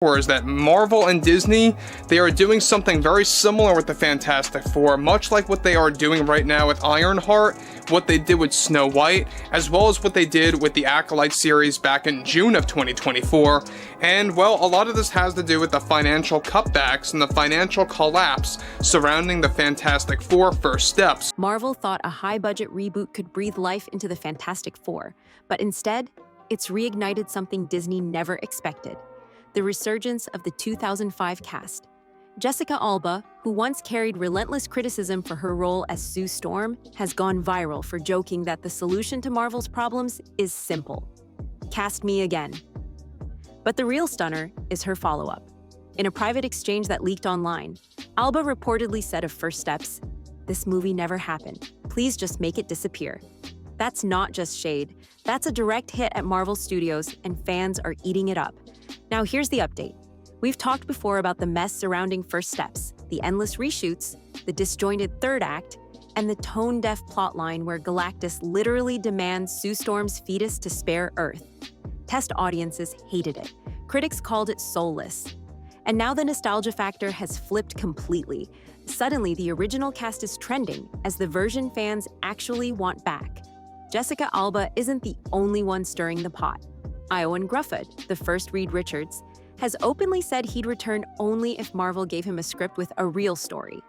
is that Marvel and Disney, they are doing something very similar with the Fantastic Four, much like what they are doing right now with Ironheart, what they did with Snow White, as well as what they did with the Acolyte series back in June of 2024. And, well, a lot of this has to do with the financial cutbacks and the financial collapse surrounding the Fantastic Four first steps. Marvel thought a high-budget reboot could breathe life into the Fantastic Four, but instead, it's reignited something Disney never expected: the resurgence of the 2005 cast. Jessica Alba, who once carried relentless criticism for her role as Sue Storm, has gone viral for joking that the solution to Marvel's problems is simple: cast me again. But the real stunner is her follow-up. In a private exchange that leaked online, Alba reportedly said of First Steps, "This movie never happened. Please just make it disappear." That's not just shade. That's a direct hit at Marvel Studios, and fans are eating it up. Now here's the update. We've talked before about the mess surrounding First Steps, the endless reshoots, the disjointed third act, and the tone-deaf plotline where Galactus literally demands Sue Storm's fetus to spare Earth. Test audiences hated it. Critics called it soulless. And now the nostalgia factor has flipped completely. Suddenly, the original cast is trending as the version fans actually want back. Jessica Alba isn't the only one stirring the pot. Iowan Grufford, the first Reed Richards, has openly said he'd return only if Marvel gave him a script with a real story.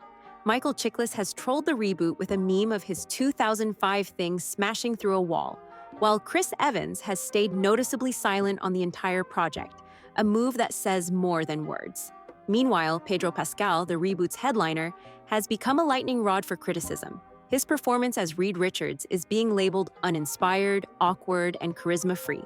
Michael Chiklis has trolled the reboot with a meme of his 2005 thing smashing through a wall, while Chris Evans has stayed noticeably silent on the entire project, a move that says more than words. Meanwhile, Pedro Pascal, the reboot's headliner, has become a lightning rod for criticism. His performance as Reed Richards is being labeled uninspired, awkward, and charisma-free.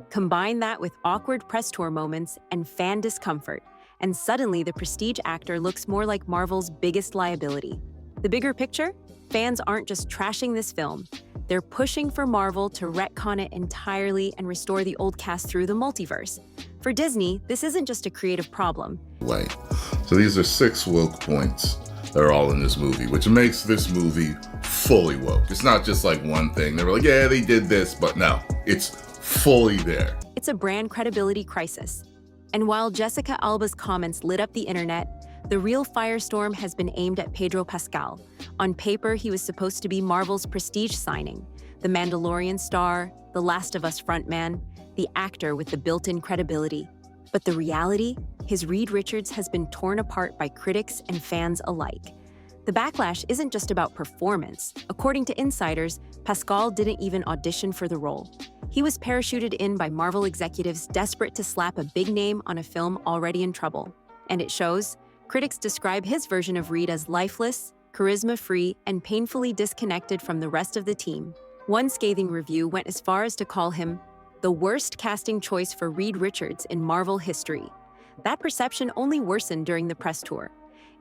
Combine that with awkward press tour moments and fan discomfort, and suddenly the prestige actor looks more like Marvel's biggest liability. The bigger picture? Fans aren't just trashing this film. They're pushing for Marvel to retcon it entirely and restore the old cast through the multiverse. For Disney, this isn't just a creative problem. So these are 6 woke points that are all in this movie, which makes this movie fully woke. It's not just like one thing. They were like, yeah, they did this, but no, it's fully there. It's a brand credibility crisis. And while Jessica Alba's comments lit up the internet, the real firestorm has been aimed at Pedro Pascal. On paper, he was supposed to be Marvel's prestige signing, the Mandalorian star, the Last of Us frontman, the actor with the built-in credibility. But the reality? His Reed Richards has been torn apart by critics and fans alike. The backlash isn't just about performance. According to insiders, Pascal didn't even audition for the role. He was parachuted in by Marvel executives desperate to slap a big name on a film already in trouble. And it shows. Critics describe his version of Reed as lifeless, charisma-free, and painfully disconnected from the rest of the team. One scathing review went as far as to call him the worst casting choice for Reed Richards in Marvel history. That perception only worsened during the press tour.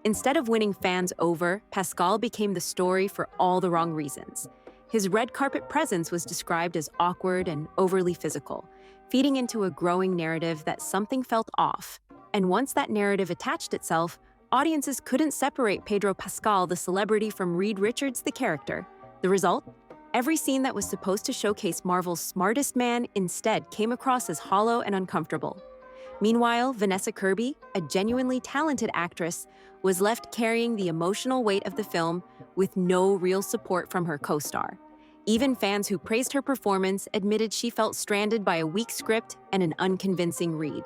Instead of winning fans over, Pascal became the story for all the wrong reasons. His red carpet presence was described as awkward and overly physical, feeding into a growing narrative that something felt off. And once that narrative attached itself, audiences couldn't separate Pedro Pascal, the celebrity, from Reed Richards, the character. The result? Every scene that was supposed to showcase Marvel's smartest man instead came across as hollow and uncomfortable. Meanwhile, Vanessa Kirby, a genuinely talented actress, was left carrying the emotional weight of the film with no real support from her co-star. Even fans who praised her performance admitted she felt stranded by a weak script and an unconvincing Reed.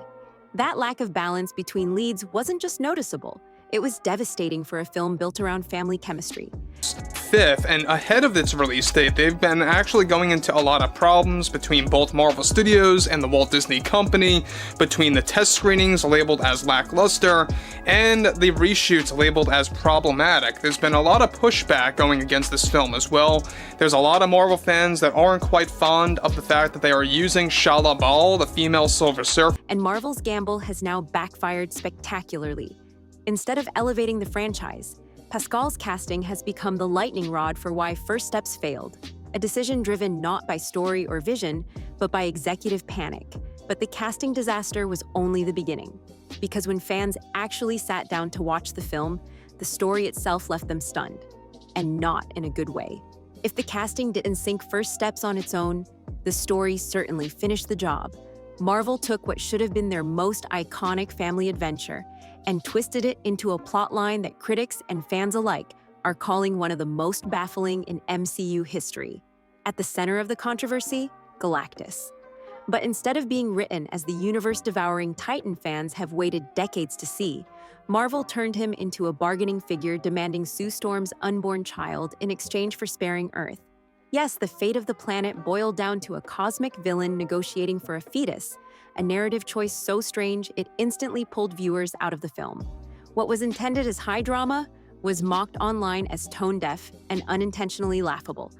That lack of balance between leads wasn't just noticeable, it was devastating for a film built around family chemistry. 5th, and ahead of its release date, they've been actually going into a lot of problems between both Marvel Studios and the Walt Disney Company, between the test screenings labeled as lackluster, and the reshoots labeled as problematic. There's been a lot of pushback going against this film as well. There's a lot of Marvel fans that aren't quite fond of the fact that they are using Shala Bal, the female Silver Surfer. And Marvel's gamble has now backfired spectacularly. Instead of elevating the franchise, Pascal's casting has become the lightning rod for why First Steps failed, a decision driven not by story or vision, but by executive panic. But the casting disaster was only the beginning, because when fans actually sat down to watch the film, the story itself left them stunned, and not in a good way. If the casting didn't sink First Steps on its own, the story certainly finished the job. Marvel took what should have been their most iconic family adventure and twisted it into a plotline that critics and fans alike are calling one of the most baffling in MCU history. At the center of the controversy, Galactus. But instead of being written as the universe-devouring Titan fans have waited decades to see, Marvel turned him into a bargaining figure demanding Sue Storm's unborn child in exchange for sparing Earth. Yes, the fate of the planet boiled down to a cosmic villain negotiating for a fetus, a narrative choice so strange it instantly pulled viewers out of the film. What was intended as high drama was mocked online as tone-deaf and unintentionally laughable.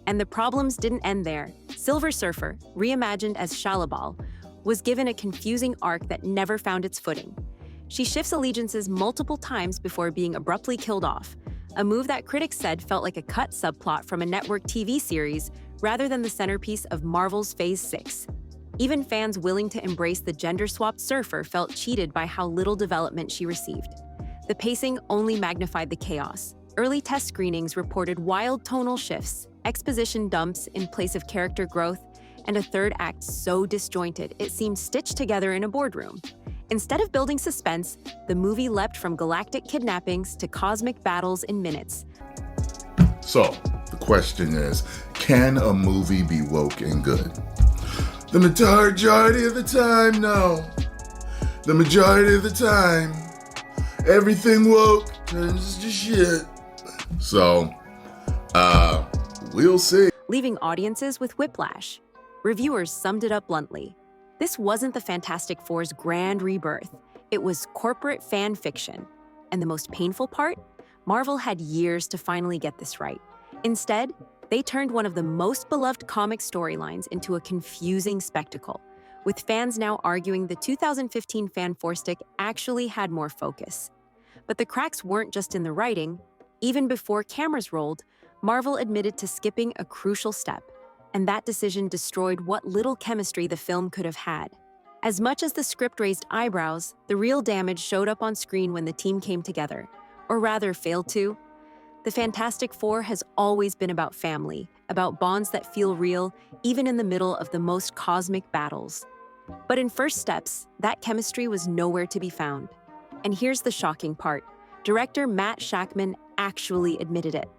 And the problems didn't end there. Silver Surfer, reimagined as Shalabal, was given a confusing arc that never found its footing. She shifts allegiances multiple times before being abruptly killed off, a move that critics said felt like a cut subplot from a network TV series rather than the centerpiece of Marvel's Phase 6. Even fans willing to embrace the gender-swapped surfer felt cheated by how little development she received. The pacing only magnified the chaos. Early test screenings reported wild tonal shifts, exposition dumps in place of character growth, and a third act so disjointed it seemed stitched together in a boardroom. Instead of building suspense, the movie leapt from galactic kidnappings to cosmic battles in minutes. So, the question is, can a movie be woke and good? The majority of the time, no. The majority of the time, everything woke turns to shit. So, we'll see. Leaving audiences with whiplash. Reviewers summed it up bluntly. This wasn't the Fantastic Four's grand rebirth. It was corporate fan fiction. And the most painful part? Marvel had years to finally get this right. Instead, they turned one of the most beloved comic storylines into a confusing spectacle, with fans now arguing the 2015 fan forestick actually had more focus. But the cracks weren't just in the writing. Even before cameras rolled, Marvel admitted to skipping a crucial step, and that decision destroyed what little chemistry the film could have had. As much as the script raised eyebrows, the real damage showed up on screen when the team came together, or rather failed to. The Fantastic Four has always been about family, about bonds that feel real, even in the middle of the most cosmic battles. But in First Steps, that chemistry was nowhere to be found. And here's the shocking part. Director Matt Shakman actually admitted it.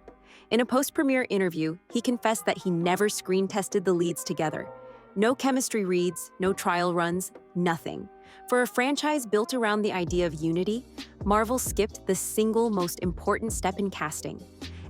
In a post-premiere interview, he confessed that he never screen-tested the leads together. No chemistry reads, no trial runs, nothing. For a franchise built around the idea of unity, Marvel skipped the single most important step in casting.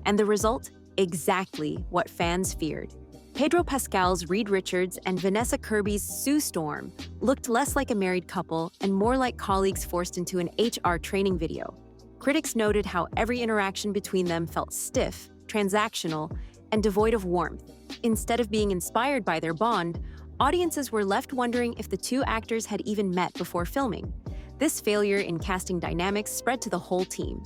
And the result? Exactly what fans feared. Pedro Pascal's Reed Richards and Vanessa Kirby's Sue Storm looked less like a married couple and more like colleagues forced into an HR training video. Critics noted how every interaction between them felt stiff, transactional, and devoid of warmth. Instead of being inspired by their bond, audiences were left wondering if the two actors had even met before filming. This failure in casting dynamics spread to the whole team.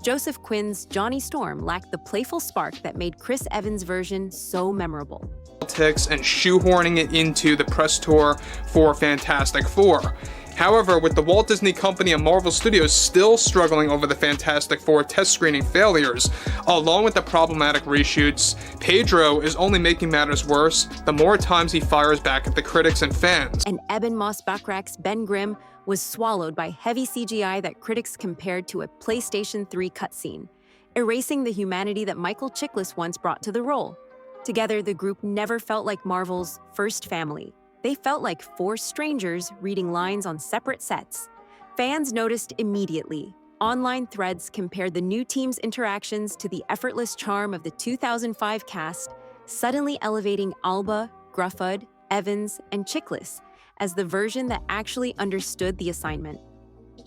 Joseph Quinn's Johnny Storm lacked the playful spark that made Chris Evans' version so memorable. And shoehorning it into the press tour for Fantastic Four. However, with the Walt Disney Company and Marvel Studios still struggling over the Fantastic Four test screening failures, along with the problematic reshoots, Pedro is only making matters worse the more times he fires back at the critics and fans. And Eben Moss-Backrack's Ben Grimm was swallowed by heavy CGI that critics compared to a PlayStation 3 cutscene, erasing the humanity that Michael Chiklis once brought to the role. Together, the group never felt like Marvel's first family. They felt like four strangers reading lines on separate sets. Fans noticed immediately. Online threads compared the new team's interactions to the effortless charm of the 2005 cast, suddenly elevating Alba, Gruffud, Evans, and Chiklis as the version that actually understood the assignment.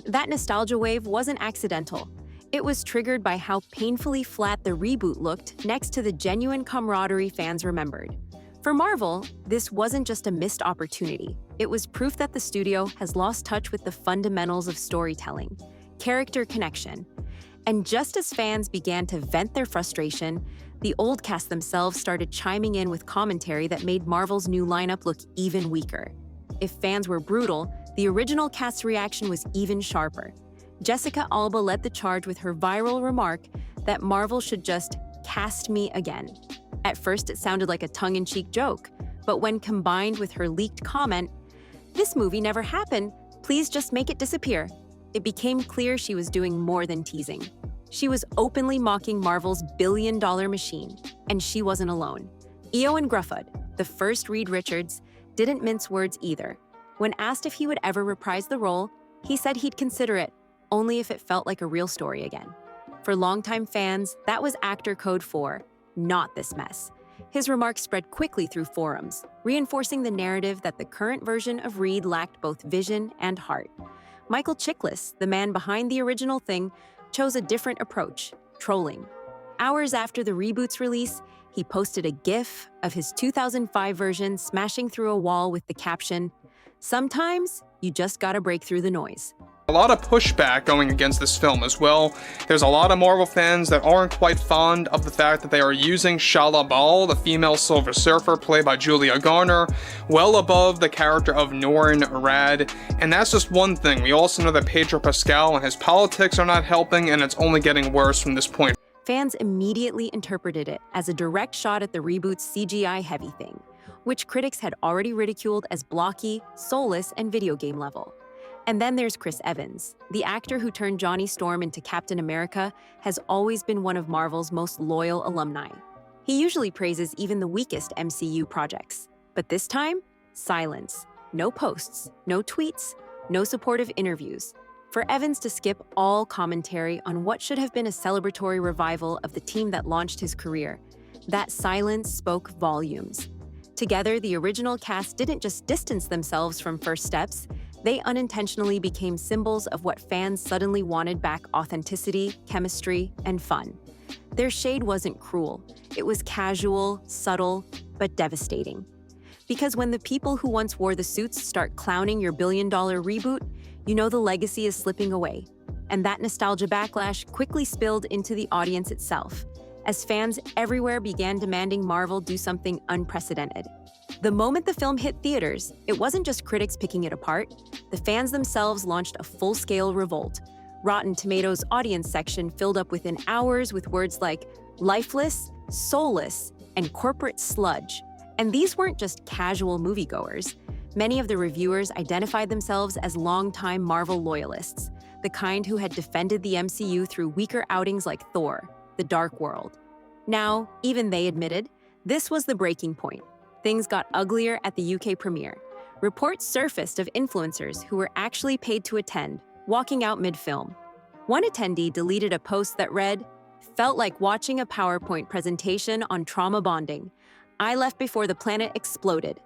That nostalgia wave wasn't accidental. It was triggered by how painfully flat the reboot looked next to the genuine camaraderie fans remembered. For Marvel, this wasn't just a missed opportunity. It was proof that the studio has lost touch with the fundamentals of storytelling, character connection. And just as fans began to vent their frustration, the old cast themselves started chiming in with commentary that made Marvel's new lineup look even weaker. If fans were brutal, the original cast's reaction was even sharper. Jessica Alba led the charge with her viral remark that Marvel should just cast me again. At first, it sounded like a tongue-in-cheek joke, but when combined with her leaked comment, This movie never happened. Please just make it disappear. It became clear she was doing more than teasing. She was openly mocking Marvel's billion-dollar machine, and she wasn't alone. Eoin Gruffud, the first Reed Richards, didn't mince words either. When asked if he would ever reprise the role, he said he'd consider it, only if it felt like a real story again. For longtime fans, that was actor code for not this mess. His remarks spread quickly through forums, reinforcing the narrative that the current version of Reed lacked both vision and heart. Michael Chiklis, the man behind the original thing, chose a different approach, trolling. Hours after the reboot's release, he posted a GIF of his 2005 version smashing through a wall with the caption, "Sometimes you just gotta break through the noise." A lot of pushback going against this film as well. There's a lot of Marvel fans that aren't quite fond of the fact that they are using Shala Bal, the female Silver Surfer played by Julia Garner, well above the character of Norrin Radd. And that's just one thing. We also know that Pedro Pascal and his politics are not helping, and it's only getting worse from this point. Fans immediately interpreted it as a direct shot at the reboot's CGI-heavy thing, which critics had already ridiculed as blocky, soulless, and video game level. And then there's Chris Evans. The actor who turned Johnny Storm into Captain America has always been one of Marvel's most loyal alumni. He usually praises even the weakest MCU projects. But this time, silence. No posts, no tweets, no supportive interviews. For Evans to skip all commentary on what should have been a celebratory revival of the team that launched his career, that silence spoke volumes. Together, the original cast didn't just distance themselves from first steps, they unintentionally became symbols of what fans suddenly wanted back: authenticity, chemistry, and fun. Their shade wasn't cruel. It was casual, subtle, but devastating. Because when the people who once wore the suits start clowning your billion-dollar reboot, you know the legacy is slipping away. And that nostalgia backlash quickly spilled into the audience itself, as fans everywhere began demanding Marvel do something unprecedented. The moment the film hit theaters, it wasn't just critics picking it apart. The fans themselves launched a full-scale revolt. Rotten Tomatoes' audience section filled up within hours with words like lifeless, soulless, and corporate sludge. And these weren't just casual moviegoers. Many of the reviewers identified themselves as longtime Marvel loyalists, the kind who had defended the MCU through weaker outings like Thor, The Dark World. Now, even they admitted, this was the breaking point. Things got uglier at the UK premiere. Reports surfaced of influencers who were actually paid to attend, walking out mid-film. One attendee deleted a post that read, "Felt like watching a PowerPoint presentation on trauma bonding. I left before the planet exploded."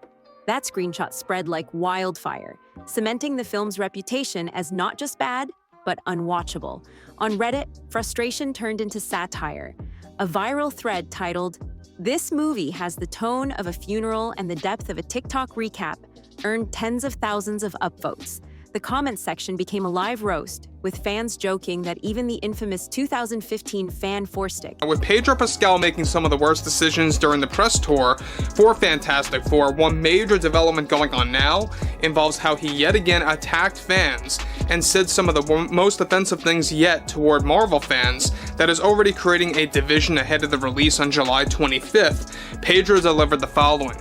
That screenshot spread like wildfire, cementing the film's reputation as not just bad, but unwatchable. On Reddit, frustration turned into satire. A viral thread titled, "This movie has the tone of a funeral and the depth of a TikTok recap," earned tens of thousands of upvotes. The comments section became a live roast, with fans joking that even the infamous 2015 fan forced it. With Pedro Pascal making some of the worst decisions during the press tour for Fantastic Four, one major development going on now involves how he yet again attacked fans and said some of the most offensive things yet toward Marvel fans that is already creating a division ahead of the release on July 25th. Pedro delivered the following.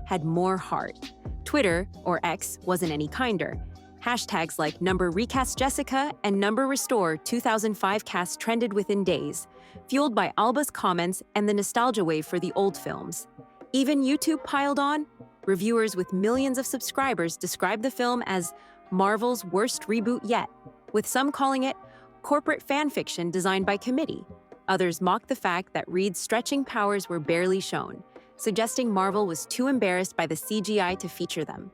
Had more heart. Twitter, or X, wasn't any kinder. Hashtags like #recast Jessica and #restore 2005 cast trended within days, fueled by Alba's comments and the nostalgia wave for the old films. Even YouTube piled on. Reviewers with millions of subscribers described the film as Marvel's worst reboot yet, with some calling it corporate fanfiction designed by committee. Others mocked the fact that Reed's stretching powers were barely shown, suggesting Marvel was too embarrassed by the CGI to feature them.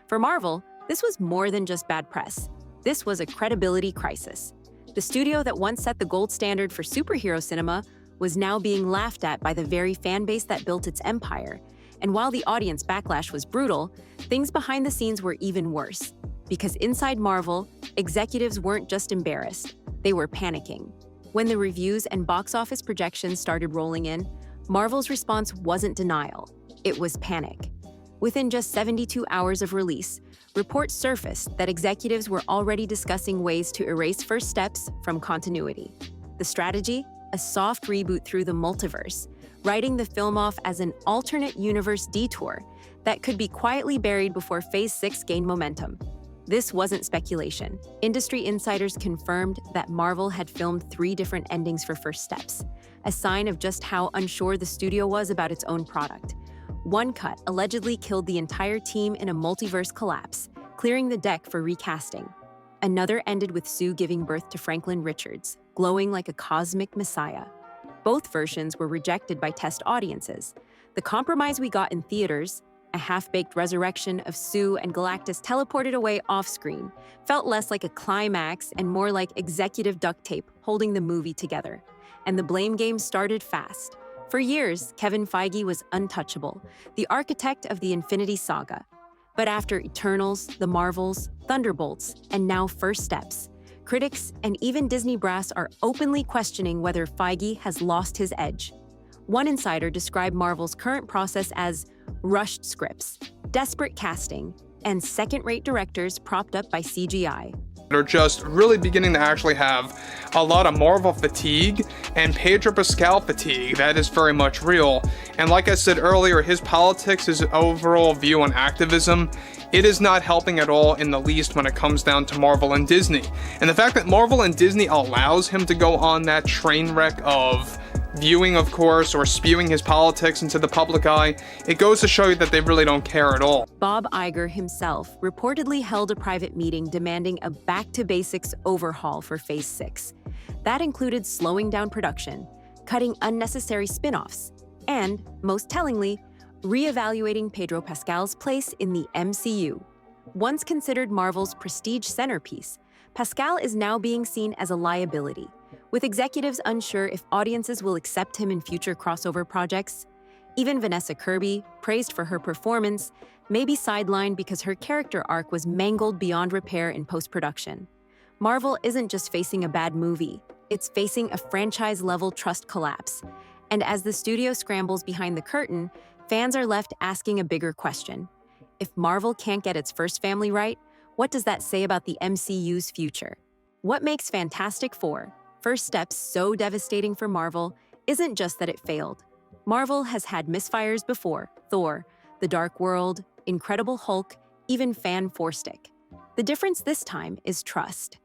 For Marvel, this was more than just bad press. This was a credibility crisis. The studio that once set the gold standard for superhero cinema was now being laughed at by the very fan base that built its empire. And while the audience backlash was brutal, things behind the scenes were even worse. Because inside Marvel, executives weren't just embarrassed, they were panicking. When the reviews and box office projections started rolling in, Marvel's response wasn't denial, it was panic. Within just 72 hours of release, reports surfaced that executives were already discussing ways to erase first steps from continuity. The strategy? A soft reboot through the multiverse, writing the film off as an alternate universe detour that could be quietly buried before Phase 6 gained momentum. This wasn't speculation. Industry insiders confirmed that Marvel had filmed 3 different endings for First Steps, a sign of just how unsure the studio was about its own product. One cut allegedly killed the entire team in a multiverse collapse, clearing the deck for recasting. Another ended with Sue giving birth to Franklin Richards, glowing like a cosmic messiah. Both versions were rejected by test audiences. The compromise we got in theaters, a half-baked resurrection of Sue and Galactus teleported away off-screen, felt less like a climax and more like executive duct tape holding the movie together. And the blame game started fast. For years, Kevin Feige was untouchable, the architect of the Infinity Saga. But after Eternals, The Marvels, Thunderbolts, and now First Steps, critics and even Disney brass are openly questioning whether Feige has lost his edge. One insider described Marvel's current process as rushed scripts, desperate casting, and second-rate directors propped up by CGI. They're just really beginning to actually have a lot of Marvel fatigue and Pedro Pascal fatigue. That is very much real. And like I said earlier, his politics, his overall view on activism, it is not helping at all in the least when it comes down to Marvel and Disney. And the fact that Marvel and Disney allows him to go on that train wreck of viewing, of course, or spewing his politics into the public eye, it goes to show you that they really don't care at all. Bob Iger himself reportedly held a private meeting demanding a back-to-basics overhaul for Phase 6. That included slowing down production, cutting unnecessary spin-offs, and, most tellingly, re-evaluating Pedro Pascal's place in the MCU. Once considered Marvel's prestige centerpiece, Pascal is now being seen as a liability, with executives unsure if audiences will accept him in future crossover projects. Even Vanessa Kirby, praised for her performance, may be sidelined because her character arc was mangled beyond repair in post-production. Marvel isn't just facing a bad movie, it's facing a franchise-level trust collapse. And as the studio scrambles behind the curtain, fans are left asking a bigger question. If Marvel can't get its first family right, what does that say about the MCU's future? What makes Fantastic Four, First Steps, so devastating for Marvel isn't just that it failed. Marvel has had misfires before: Thor, The Dark World, Incredible Hulk, even Fan 4-Stick. The difference this time is trust.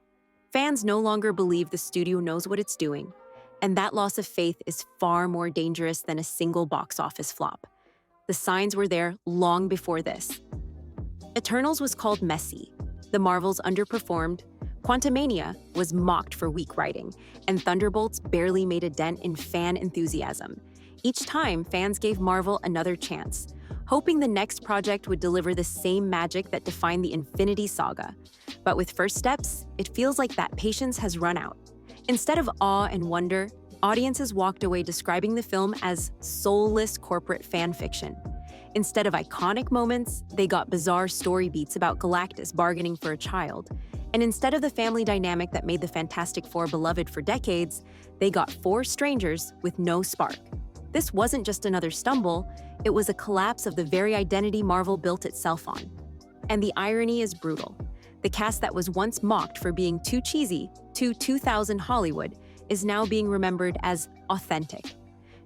Fans no longer believe the studio knows what it's doing, and that loss of faith is far more dangerous than a single box office flop. The signs were there long before this. Eternals was called messy, The Marvels underperformed, Quantumania was mocked for weak writing, and Thunderbolts barely made a dent in fan enthusiasm. Each time, fans gave Marvel another chance, hoping the next project would deliver the same magic that defined the Infinity Saga. But with First Steps, it feels like that patience has run out. Instead of awe and wonder, audiences walked away describing the film as soulless corporate fan fiction. Instead of iconic moments, they got bizarre story beats about Galactus bargaining for a child. And instead of the family dynamic that made the Fantastic Four beloved for decades, they got 4 strangers with no spark. This wasn't just another stumble, it was a collapse of the very identity Marvel built itself on. And the irony is brutal. The cast that was once mocked for being too cheesy, too 2000 Hollywood, is now being remembered as authentic.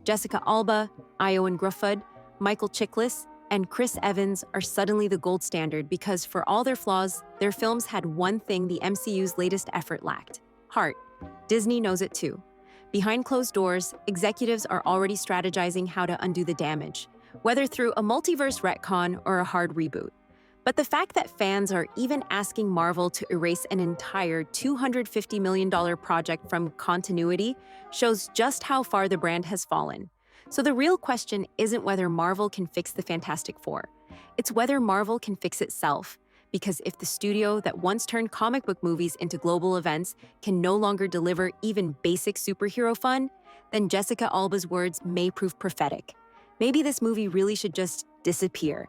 Jessica Alba, Ioan Gruffudd, Michael Chiklis, and Chris Evans are suddenly the gold standard because, for all their flaws, their films had one thing the MCU's latest effort lacked: heart. Disney knows it too. Behind closed doors, executives are already strategizing how to undo the damage, whether through a multiverse retcon or a hard reboot. But the fact that fans are even asking Marvel to erase an entire $250 million project from continuity shows just how far the brand has fallen. So the real question isn't whether Marvel can fix the Fantastic Four. It's whether Marvel can fix itself. Because if the studio that once turned comic book movies into global events can no longer deliver even basic superhero fun, then Jessica Alba's words may prove prophetic. Maybe this movie really should just disappear,